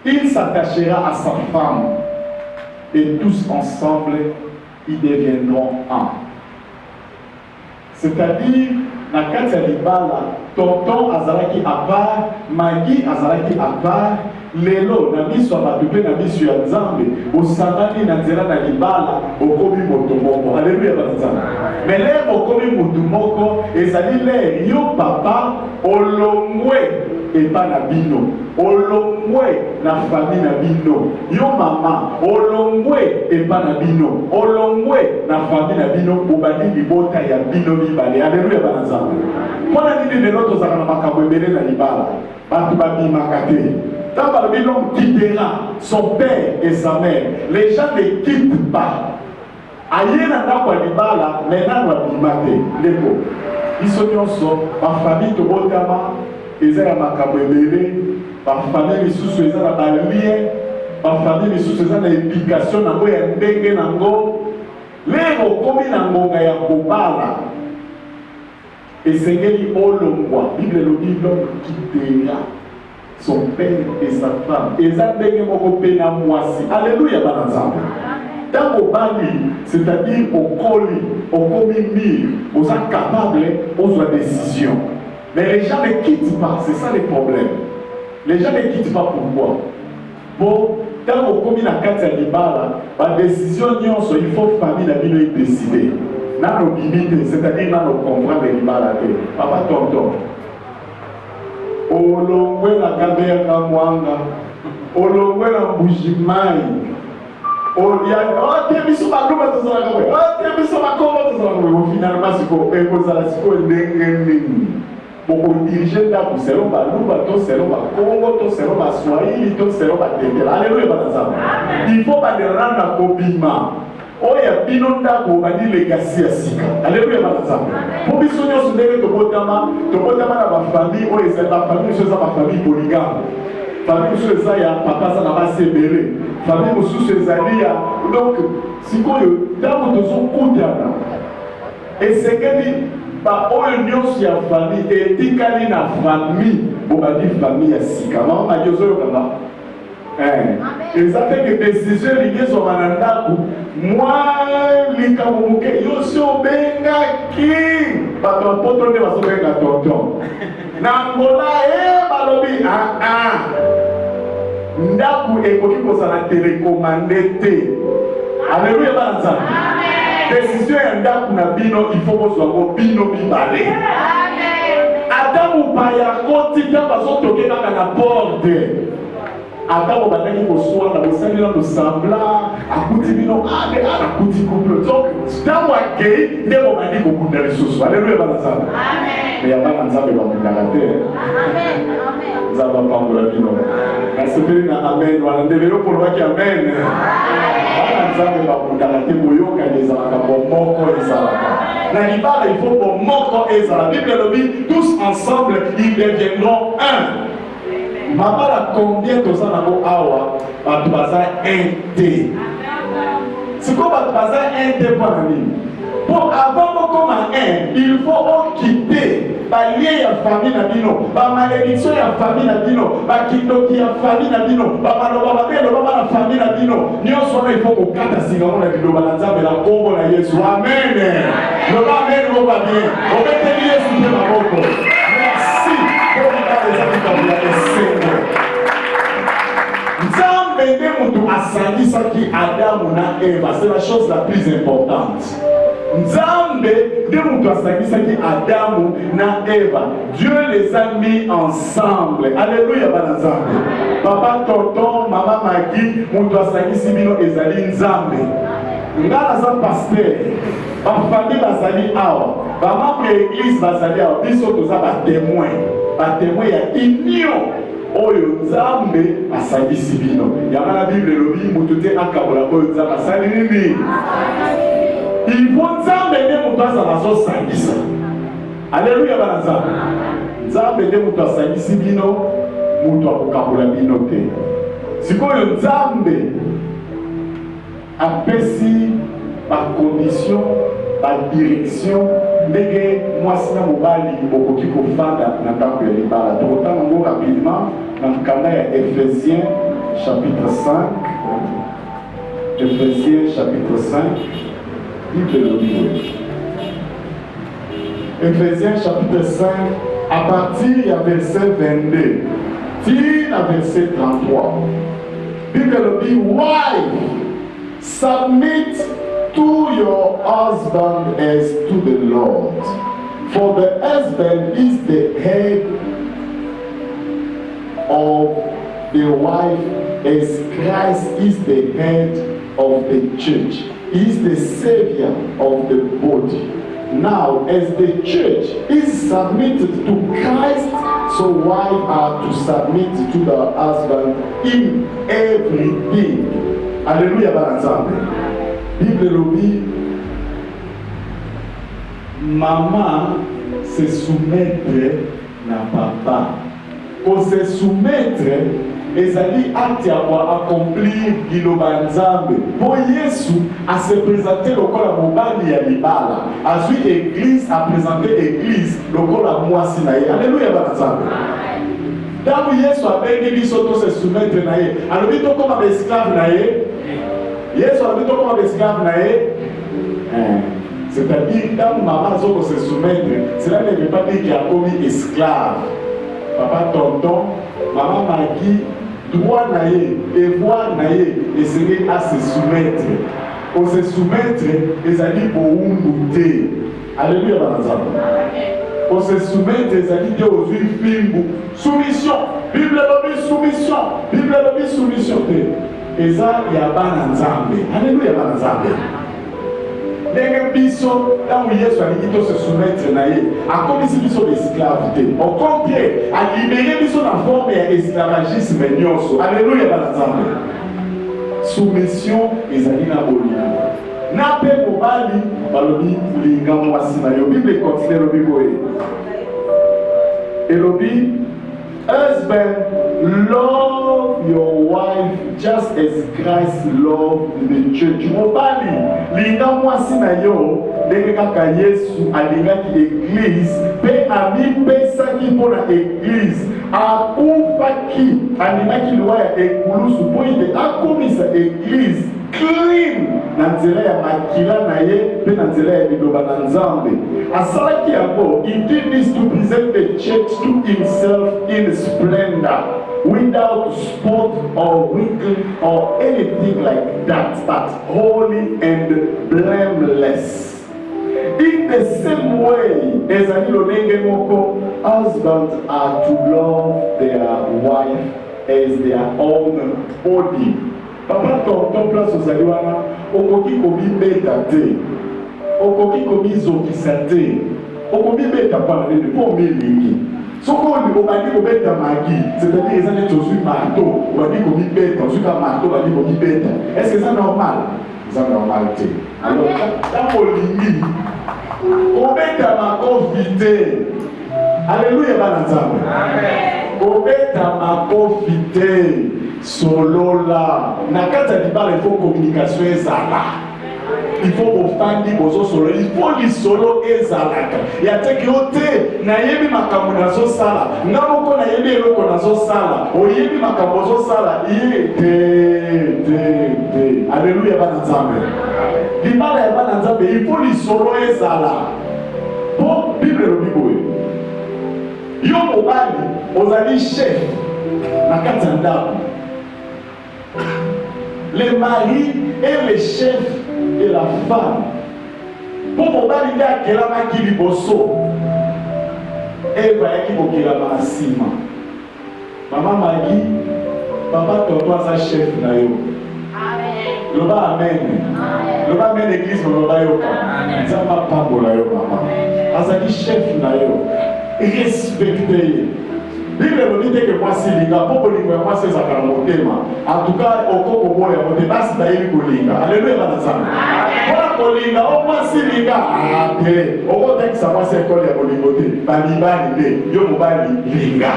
il s'attachera à sa femme et tous ensemble, ils deviendront un. C'est-à-dire, na kati ya libala, tonton azalaki à part, Maggie azalaki à part, lelo na miso bato pe na miso ya Nzambe, osangani na nzela na libala, okomi moto moko. Alléluia banzambe. Mais lè okomi moto moko, ezali lè yo papa olongwe epa na bino, olongwe na famille na bino, yo mama olongwe epa na bino, olongwe na famille na bino, obandi libota ya bino mibale. Alléluia banzambe. Mpona nini lelo tozala na makambo ebele na libala, bato babimaka te. Quand l'homme quittera son père et sa mère, les gens ne quittent pas. Aïe na kwa libala, maintenant wa bimate, leko. Iso nyonso, ma famille to botama, eza ya makambo ebele, ma famille misusu eza na balien, ma famille misusu eza na éducation nango ya ndenge nango. Leko komi na ngonga ya kobala. Esengeli olongwa, Bible lobi l'homme quittera son père et sa femme. Et ça dégage mon copain moisi. Alléluia, banazambe. Dans au bali, c'est-à-dire au colis, au commis, aux incapables, aux décisions. Mais les gens ne quittent pas, c'est ça le problème. Les gens ne quittent pas pourquoi? Bon, dans au commis la carte à l'ibala, la décision il faut famille la vie décider. Dans nos limites, c'est-à-dire dans nos comprendre l'ibala. Papa tonton. Olongwe na kabe ya mwanga, olongwe na mbujimai, ote biso bakoma tozala kamwe, ote biso bakoma tozala kamwe. Finalement siko ekozala siko ndenge nini boko dirige ndako selon baluba to selon bakongo to selon baswahili to selon batengela. Alléluia banazama. Il faut baderana na kobima oya bino ndako bandi legacy ya sika. Alléluia banazama. Po biso nyonso ndenge tobotama na bafamille oyo ezali bafamille mosusu eza bafamille polygame, famille mosusu eza ya papa aza na basi ebele, famille mosusu ezali ya donc sikoyo ntango tozokutana esengeli baoyo nyonso ya famille etikali na famille bobandi famille ya sika. Mama madi ozoyokanga ezateke décision elingi ezwaka na ndako mwa likambo moke yo si obengaki bato ya poto nde bazobenga tonton na ngola balobi ndako ekoki kozala telekomande te. Alléluia banzambe. Décision ya ndako na bino il faut kozwango bino mibale. Ata mopaya koti ntango bazotoke kaka na porte, ata bobandaki koswana bosali na losambla akuti bino akuti couple, donc ntango akei nde bobandi kokunda lisusu. Alléluia banzambe. Mais ya bana nzambe bakundaka te. Nzambe apambola bino nasepeli na amen wana ndebelo polobaki amen. Bana nzambe bakundaka te boyokani ezalaka bomoko ezalaka na libala, il faut bomoko ezala. Bible lobi tous ensemble ils deviendront un. Mabala combien toza nango awa bato baza un te. Siko bato baza un te mpona nini? Pour avant bokoma un, il faut quitter balien ya famille na bino, bamalédiction ya famille na bino, bakindoki ya famille na bino, bamaloba mabe eloba na famille na bino. Nyonso wana il faut kokata singango na liloba na Nzambe na kombo na Yesu. Amen. Loba amen boba bien. Obeteli Yesu mpe maboko. Merci pour les amis de Seigneur. Nzambe nde mutu asangisaki Adamu na Eva, c'est la chose la plus importante. Nzambe nde mutu asangisaki Adamu na Eva. Dieu les a mis ensemble. Alléluia banazambe. Papa tonton mama Maggie mutu asangisi bino ezali Nzambe. Ngala za pasteur bafamille bazali awa, bamambre ya église bazali awa, biso toza batémoin ya union oyo Nzambe asangisi bino. Yanga na Bible lobi mutu te akabola oyo Nzambe asali nini. Il faut Nzambe nde mutu azala azosangisa. Alléluia banazambe. Nzambe nde mutu asangisi bino, mutu akokabola bino te. Sikoyo Nzambe apesi ba condition, ba direction ndenge mwasi na mobali okoki kofanda na ndako ya libala. Tokotanga ngo rapidement na nkanda ya Ephésiens chapitre 5. Éphésiens chapitre 5. Bible le livre. Éphésiens chapitre 5, à partir du verset 22, jusqu'à verset 33. Bible le dit, wife, submit to your husband as to the Lord. For the husband is the head of the wife, as Christ is the head of the church. He is the savior of the body. Now, as the church is submitted to Christ, so wives are to submit to the husband in everything. Alléluia, ensemble. Bible le dit, maman se soumettre na papa. Pour se soumettre, ezali acte ya accomplir liloba nzambe. Pour Yesu a se présenter lokola mobali ya libala. Azui église a présenté église lokola mwasi na ye. Alléluia banzambe. Tangu Yesu abengi biso to se soumettre na ye. Alobi to koma ba esclave na ye. Yesu alobi to koma ba esclave na ye. C'est-à-dire quand maman zoko se soumettre, cela ne veut pas dire qu'il a commis esclave. Papa tonton, maman Maggie, droit naïe, devoir naïe, essayer à se soumettre. Pour se soumettre, ils allaient pour oumbouter. Alléluia, banazama. Pour se soumettre, ils allaient dire aux films soumission. Bible lobby soumission. Bible lobby soumission. Et ça, il y a banazambe. Alléluia, banazambe. Les biso, là où Yesu a dit de se soumettre naïe, a commis biso d'esclavité. Au contraire, a libéré biso dans la forme d'esclavagisme nyoso. Alléluia, banazambe. Soumission et Zalina Bolina. Nape Mobali, Balobi, Linga Mwasina. La Bible continue le Bible. Et le Bible, husband, love your wife just as Christ loved the church. Mobali, Linga Mwasina yo, Lekaka Yesu, Alingaki Église, Pe Ami Pesaki pour l'Église. Akufaki animaki loi ya ekulusu po ite akomisa église clean na nzela ya makila na ye pe na nzela ya liloba na nzambe asalaki yango. He did this to present the church to himself in splendor without spot or wrinkle or anything like that, but holy and blameless. In the same way, as husbands are to love their wife as their own body. Papa, ton place aux aliwana, okoki komi beta te, okoki komi zokisa te, okomi beta parler de pour milingi. Soko ni obandi ko beta magi, c'est-à-dire ils ont choisi marteau, obandi komi beta, sur ka marteau obandi komi beta. Est-ce que c'est normal? C'est normal te. Alors, dans Olingi, obeta ma confité. Alléluia, banazambe. Obeta ma confité. Solo là. Nakata di bala, il faut communication ezala. Il faut ofandi bozo solo. Il faut li solo ezalaka. Ya teki ote na yebi makambo nazo sala. Ngamoko na yebi eloko nazo sala. Oyebi makambo nazo sala. Te. Alléluia, banazambe. Di bala ya banazambe, il faut li solo ezala. Bon, Bible le Bible. Yo mobali, ozali chef na kati ya ndako. Le mari est le chef de la femme. Pour mobali nde akelamaki liboso, ebayaki kokelama na nsima. Mama Magi, papa toto aza chef na yo. Loba amen. Loba amen église loba yo. Nzamba pambola yo mama. Azali chef na yo. Respectez. Bible nous dit que moi si linga pour linga moi c'est ça quand mon thème. En tout cas au koko boya on te passe d'ailleurs pour linga. Alléluia banazama. Voilà pour linga au moi si linga ate. Au contexte ça moi c'est école ya bolingote. Balibani de yo mobali linga.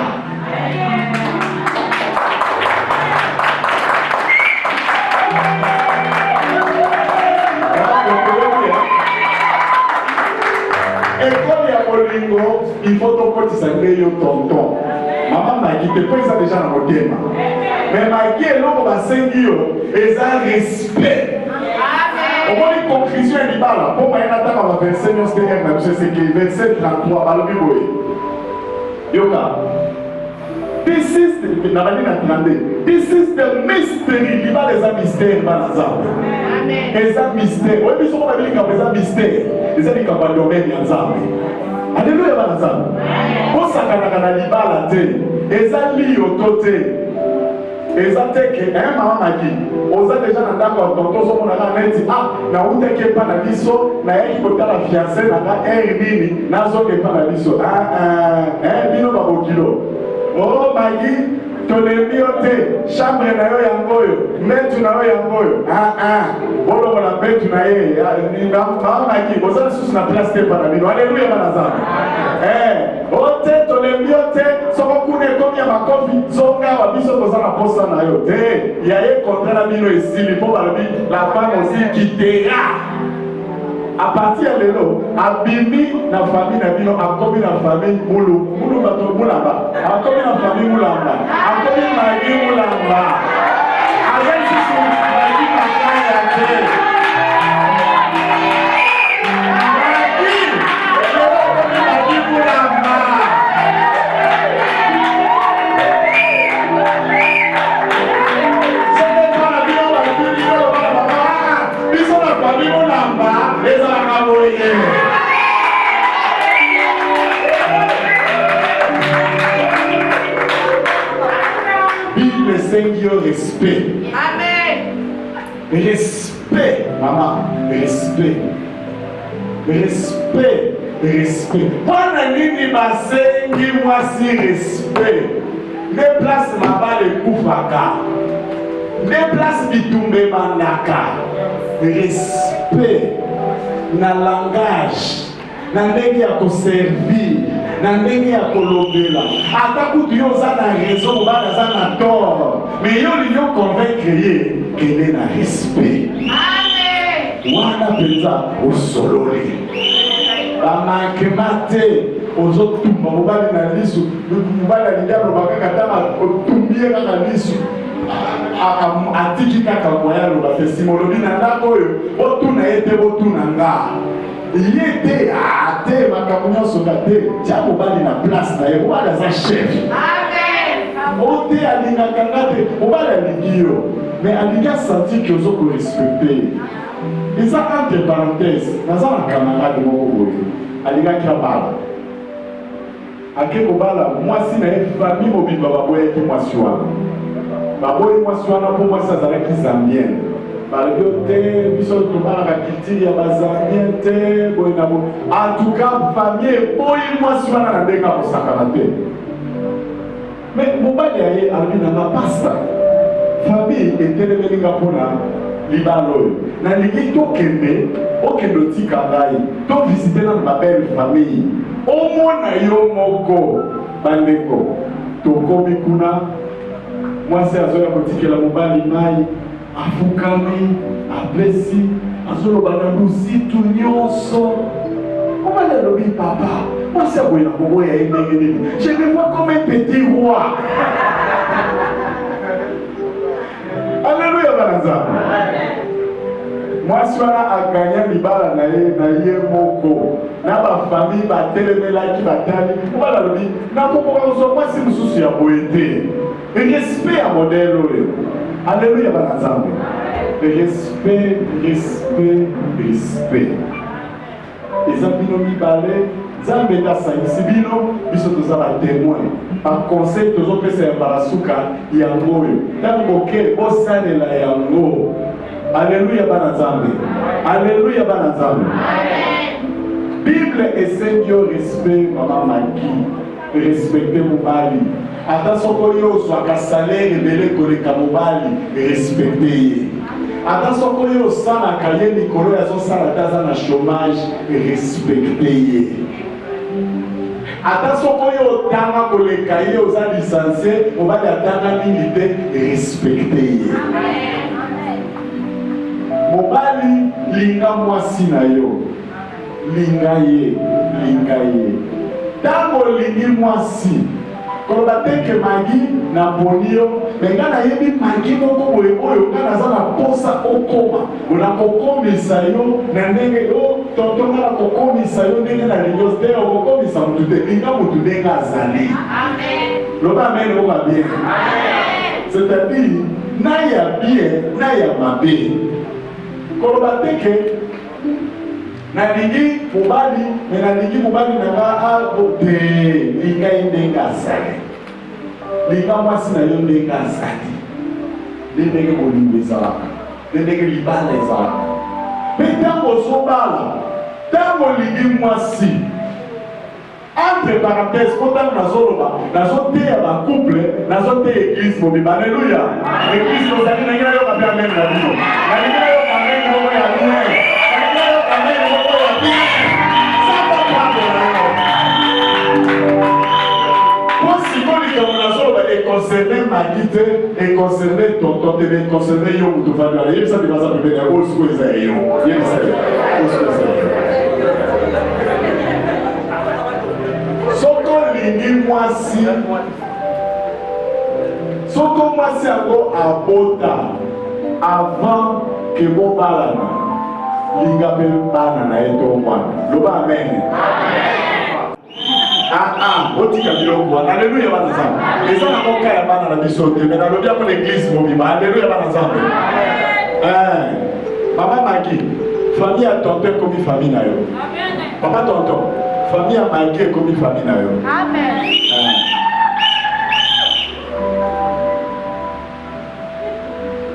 Il faut donc que tu saches tonton. Maman m'a dit que ça déjà dans mon thème. Mais malgré l'homme basengi ils ont respect. Au moins une conclusion est là. Pour moi, il y a un verset, c'est que verset 33, balobi boye. Yoka. This is the mystery. Il y a des mystères dans les arbres. Les mystères. Oui, mais ce qu'on a dit comme les mystères. Les amis comme le domaine des arbres. Alléluia, dans les arbres. Pour ça qu'on a dit la terre. Les amis au côté. Les attaques, un maman m'a dit, aux a déjà dans d'accord, donc on a dit, ah, na où t'es pas la biso, na yaki côté la fiancée, na Airbnb, na zone pas la biso, bino babokilo. Oh, Magui, ton embioté, chambre na yo yangoyo, metu na yo yangoyo, bolo la metu na ye, maman m'a dit, aux a sous na place te pas la bino, alléluia, manazam. Ote ton embioté, soko kune komi ya makofi, zonga wa biso tozana posa na yo, il y a un contrat na bino ici, il faut la femme aussi quittera. À partir de là, abimi na famille na bino, akomi na famille mulu bato mulamba, akomi na famille mulamba, akomi magi mulamba. Avec ce son magi makaya te. Magi mulamba. C'est pas la bino ba bino ba ba. Biso na famille mulamba. Bible Seigneur respect. Amen. Respect, maman. Respect. Respect. Respect. Pendant nini basengi moi si respect. Ne place ma balle koufaka. Ne place bitumbe manaka. Respect. Na langage, na ndenge ya koservir, na ndenge ya kolobela. Ata kutu yo za na raison, bana za na tort. Mais yo li yo convaincre ye kele na respect. Amen. Wana penza osololi. Ba mankema te ozotumba mobali na lisu, mobali lidalo bakaka tama otumbie kaka lisu. Atiki kaka moya lo ba testimolobi na ndako oyo otuna ete botuna nga yete ate makamunya soka te tia mobali na place na ye mobali aza chef. Amen. Ote alinga kanga te mobali alingi yo mais alingi asanti ki ozo korespecte eza entre parenthèse naza na camarade moko boye alingaki abala ake kobala mwasi na ye famille mobimba baboyaki mwasi wana baboyi mwasi wana mpo mwasi azalaki zambien balobi te biso tobalaka kitiri ya bazambien te boye na boye antuka famille eboyi mwasi wana na ndenge akosakana te mais mobali ya ye alobi nanga pasta famille etelemelinga mpona libala oyo nalingi tokende okende otika ngai tovisite nano babele famille omona yo moko bandeko tokomi kuna mwasi azoya kotikela mobali mai afukami apesi azoloba na luzitu nyonso mobali alobi papa mwasi akoyena koboya ye ndenge nini je me vois comme un petit roi. Alléluia bana nzambe. Mwasi wana aganya libala na ye moko na bafamille batelemelaki batali mobali alobi nakokoka kozwa mwasi mosusu ya boye te. Respect à modèle. Alléluia, banazambe. Respect, respect, respect. Les amis mi balé, zambe da saisi bino, biso tozala témoin. Par conseil tozo pesa barasuka yangoyo. Tangoke osane la yango. Alléluia, banazambe. Alléluia, banazambe. Bible et Seigneur respect maman Maki. Respectez mon mari. Ata soko yo swaka salaire ebele koleka mobali respecte ye. Ata soko yo sana kaye likolo ya zosala taza na chômage respecte ye. Ata soko yo tanga koleka ye oza licencié mobali atanga mingi te respecte ye. Mobali linga mwasi na yo linga ye linga ye. Tango lingi mwasi koloba te ke magi na bonio mais nga na yebi mangi moko boye oyo nga naza na posa okoma ona kokomisa yo na ndenge o tontonga na kokomisa yo ndenge na lingosi te okokomisa mutu te linga mutu ndenge azali. Loba amen oka bien. C'est-à-dire na ya bien na ya mabe koloba teke nalingi mobali me nalingi mobali nanga abote linga ye ndenge azali linga mwasi na yo ndenge azali nde ndenge bolingo ezalaka nde ndenge libala ezalaka mpe ntango ozobala ntango olingi mwasi entre parenthèse po ntango nazoloba nazoteya bacouple nazoteya église mobimba alleluya église ozali nangi nayoka mpe amene na bino nalingi nayoka amene moko ya bien nalingi nayoka amene moko ya bien samba pando na yo po sikoyo likambo nazoloba econcerne magi te econcerne tonton te me econcerne yo moto fandi wana yebisa mpe baza pembeni yango sikoyo eza ya yo yebisa sikoyo eza ya yo lingi mwasi soko mwasi yango abota avant ke bobalana linga mpe bana na ye to mwana loba amen. Otika biloko wana alleluya bana nzambe eza na moka ya bana na biso te me nalobi yango na eglise mobimba alleluya bana nzambe. Mama Magi famille ya tonton ekomi famille na yo. Papa tonton famille ya Magi ekomi famille na yo. Amen.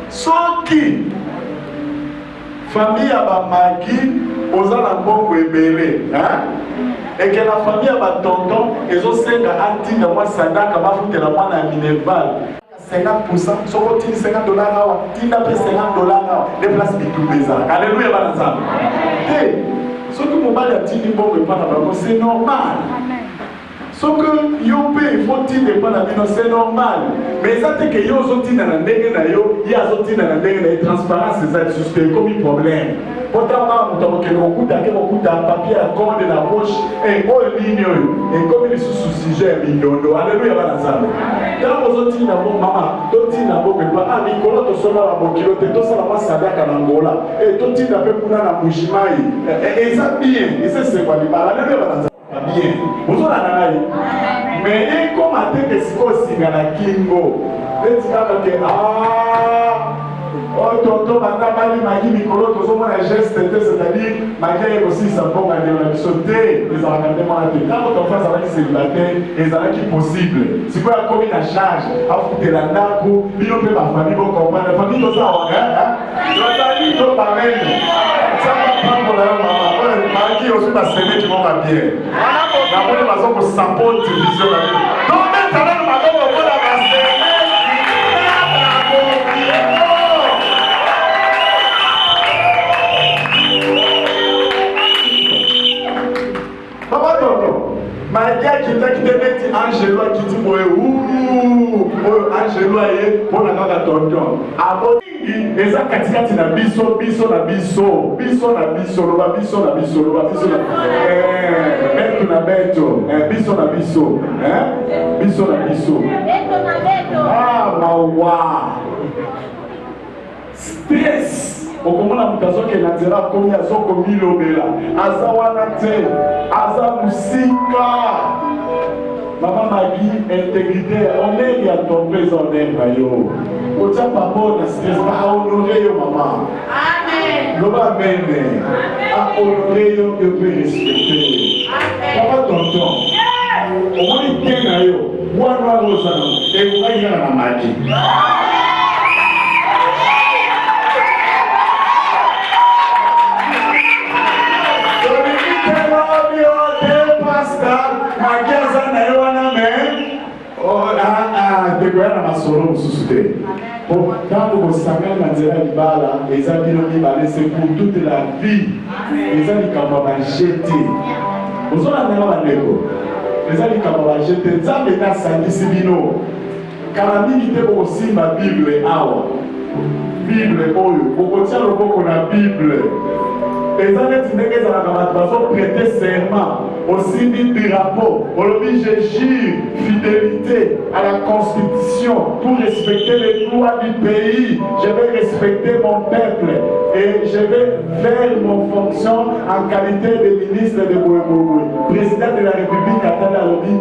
Soki famille ya Magi oza na mbongo ebele eke na famille ya batonton ezosenga atinda mwa sadaka bafutela mwana ya minerval 50%, soko tini $50 awa, tinda pe $50 awa, les places bitumba ezalaka. Alléluia bana nzambe. Hey, soki mobali atindi bongo epana bango, c'est normal. Soki yo pe ifo tinda epana bino, c'est normal. Mais eza te ke yo ozotinda na ndenge na yo, ye azotinda na ndenge na ye, transparence eza suspect komi problème. Pourtant, on a okuta papier à corde la poche et all ligne et comme il est sous sujet mindondo. Alléluia bana nzambe. Quand vous êtes na bon maman, tout na bon papa, ah Nicolas to sona la bokilo te to sala sadaka na ngola et tout na pe kuna na mushimai. Et ça bien, et c'est quoi libala. Alléluia bana nzambe. Bien. Vous on a nai. Mais comme a te que siko singa na kingo. Let's go que oh tonton banda bali Magi mikolo tozomona geste te c'est-à-dire Magi aussi ça peut gagner la sauter les engagnements à tout quand on fait ça avec célibataire ezalaki possible si quoi comme une charge à foutre la ndako bino pe ba famille bo comprendre famille toza wa tozali to pamene ça va prendre la maman Magi aussi ba semaine qui vont pas bien na moni bazo ko support vision la donc maintenant ma go ko la base Magia qui te met Angelo qui dit Angelo aye pour la kaka tonton abongi eza katikati na biso na biso beto na beto ah mawa stress okomona mutazoke na nzela komi azoko milobela aza wana te aza musika mama Magi intégrité honneur ya ton pesa honneur yo otia papa na stress ba honorer yo mama amen loba amen a honorer yo yo peut respecter papa tonton omoni tena yo wana rozana e aina na Magi Magiaza na yo wana me dekoya na masolo mosusu te po ntango bosangani na nzela ya libala eza bino mibale c'est pour toute la vie eza likambo ya bajete ozolanda bandeko eza likambo ya bajete nzambe nde asangisi bino kala mingi te bokosimba bible awa bible oyo bokotia loboko na bible Les années qui sont prêter serment aussi du drapeau. Aujourd'hui, je jure fidélité à la Constitution pour respecter les lois du pays. Je vais respecter mon peuple et je vais faire mon fonction en qualité de ministre de Bouboué, président de la République Atala Lobi.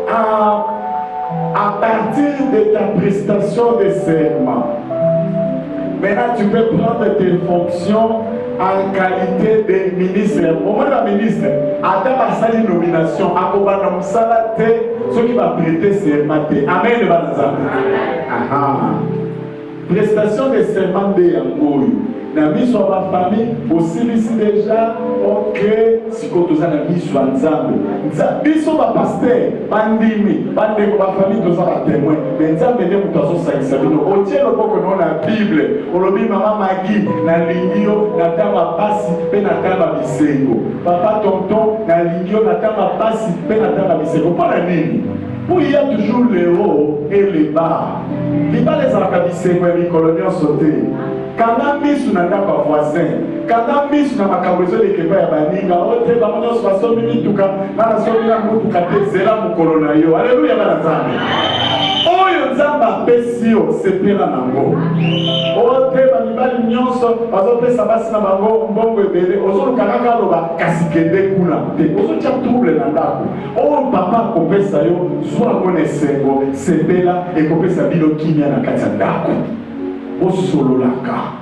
À partir de ta prestation de serment, maintenant tu peux prendre tes fonctions en qualité de ministre. Au moins la ministre, à ta une nomination, à Kobana Msalate, ceux qui va prêter serment. Amen. Prestation de serment de Yangoyo. Na miso wa famille aussi ici déjà ok siko toza na miso nzambe biso ba pasteur bandimi bande ko ba famille toza ba témoin mais nzambe nde muto aso sakisa bino otie loboko no na bible olobi mama magi na lingio na tama pasi pe na tama bisengo papa tonton na lingio na tama pasi pe na tama bisengo para nini pour il y a toujours les hauts et les bas les bas les akabisengo et les coloniaux sautés. Quand on mis sur un voisin, quand on mis sur un macabozo de Kéba et Baninga, on te va mener 60 minutes, tout cas, dans la soirée, on va te zéla mon colonayo. Alléluia, Banazami. Oh, Yonzamba, Pessio, c'est plein à Nango. Oh, te va m'y nyonso, parce que ça va se n'abango, mbongo et bébé, ozo le kanaka loba, kasikede kuna, te, ozo tchap trouble n'andako. Oh, papa, kopé sa yo, soit konesengo, c'est bella, et kopé sa bilo kimia na katsandako. Osololaka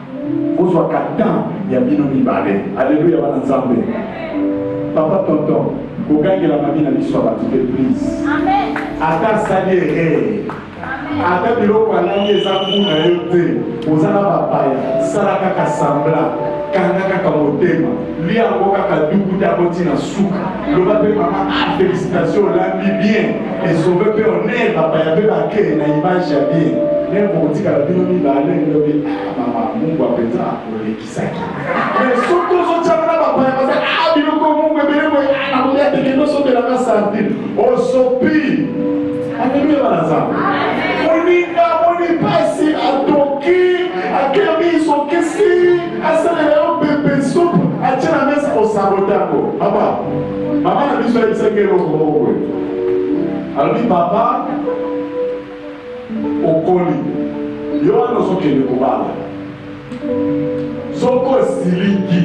ozwakata ya bino mibale. Alléluia bana nzambe. Papa tonton kokangela mami na biso bato te please. Amen. Ata saliere ata biloko alangi eza kuna yo te ozala bapaya sala kaka sambla kanga kaka motema lia yango kaka duku te aboti na suka loba mpe mama félicitation olambi bien esauve mpe honneur bapaya mpe bakee na image ya bien Mungu katika bino mibale ndobi mama Mungu apenda olekisaki. Mais surtout so chama na bapaya parce biloko Mungu ebelemo na kolia tekeno so de la kasardine. Osopi. Alléluia banazama. Moninga moni pasi atoki akemi so kesi asala yo bebe soup achana mesa osabotako. Papa. Mama na biso ebisengelo ko. Alors papa okoli yo wana ozokende kobala soko siliki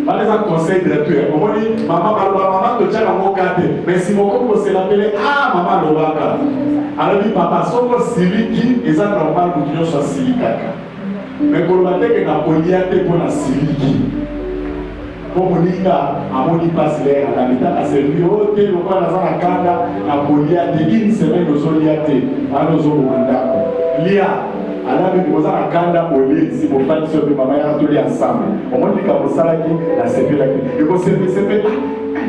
baleza conseil directeur omoni mama baloba mama totyaka moka te mais si moko kosela pele mama alobaka alobi papa soko siliki eza normal motu nyonso asilikaka mais koloba teke na kolia te mpo na siliki po moninga amoni pasi lere akalita aservi o te lokola naza na kanda na kolia te une semaine ozolia te ana ozoboma ndako lia alabi koza na kanda olesi bofandisi ope mama yaka tolia ensemble omoni lika bosalaki nasepelaki ekosepesepe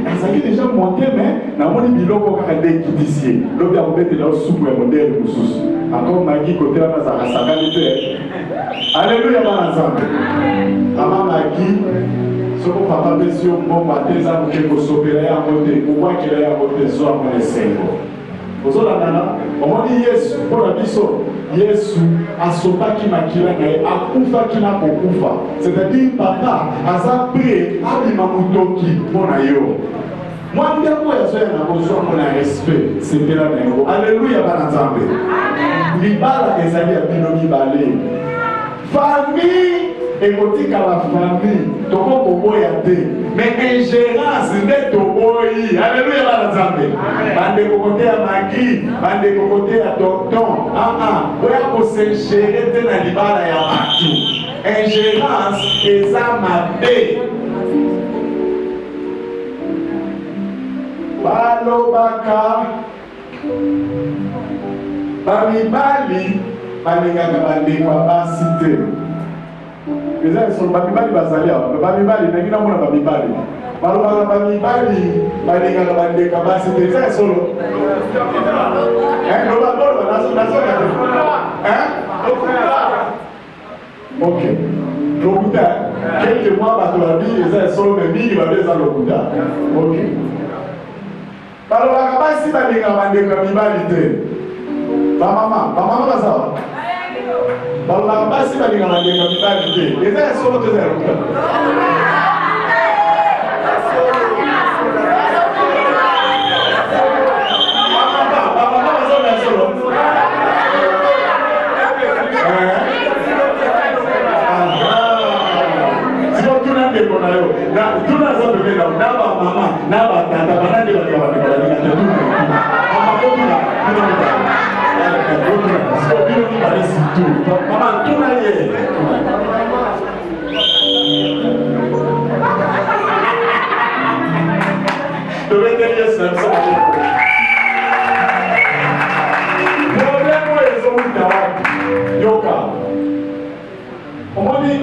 nazalaki déjà monté mais namoni biloko kaka nde ekitisie lobi akobetela osupu ya modele mosusu encore magi kote wana azalaka sakani te. Alléluia bana nzambe. Mama magi soko papa besi yo mbongo ateza moke kosopela yango te kobwakela yango te zo amona esengo ozolandana omoni yesu mpona biso yesu asopaki makila na ye akufaki na kokufa c'est-à-dire papa aza pre abima motoki mpona yo mwa ndeko yazoya na kozwa mona respect sepela na yango. Alléluia bana nzambe. Libala ezali ya bino mibale famille ekotika la famille toko koboya te mais ingérence nde toboyi. Alléluia bana nzambe. Bande kokote ya magi bande kokote ya tonton oya kosengere te na libala ya batu. Ingérence eza mabe. Balobaka bamibali balingaka bandeko basi te. Eza so bamibali bazali awa bamibali ndenge namona bamibali balobaka bamibali balingaka bandeko basi te. Eza solo ok lokuta quelques mois bato babi eza solo me mingi babe eza lokuta. Ok balobaka basi balingaka bandeko mibali te. Bamama bazawa balobaka basi balingaka bandeko mibali te. Eza solo te eza lokuta.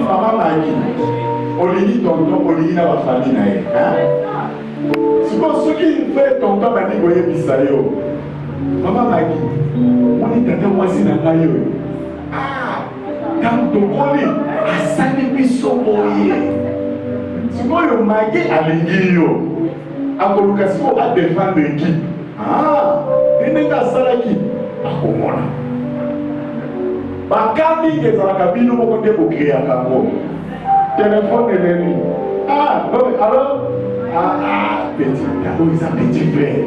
Maman Maggie, Olini tonton, Olini na la famille na ye. C'est pour ce qui fait tonton Maggie goye bisayo. Maman Maggie, on est tata mwasi na ngayo. Quand on connaît, asani biso boye. C'est pour le Maggie alingi yo. Akoluka siko a défendre l'équipe. Nenga salaki akomona. Bakami ezalaka bino moko nde bokreaka yango. Téléphone eleli. Alors petit yango eza petit frère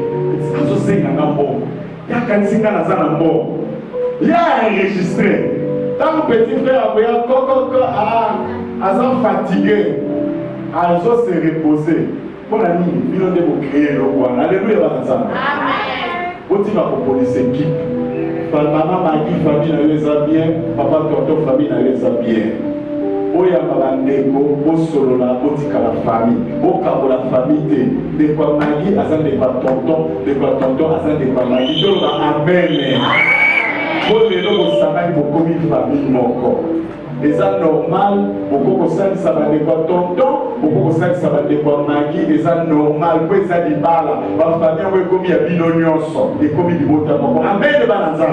azosenga nga mbongo yakanisinga naza na mbongo ya enregistré ntango petit frère akoya kokoko aza fatigué azose repose mpona nini bino nde bokreye eloko wana. Alleluya bana nzambe. botika kopolisa ekipe. Maman Maggie, famille na les a bien, papa tonton famille na les a bien. Oya babandeko, o solo la botika la famille, o kabo la famille de quoi Maggie, azan de quoi tonton azan de quoi Maggie. Donc amen. Bon les gens au travail pour comme une famille moko. Et ça normal, beaucoup de ça ça va de quoi tonton, beaucoup de ça va de quoi Maggie. Et ça normal, quoi ça dit pas là. Ma famille ouais comme il y a binonion et comme il dit amen de bananza.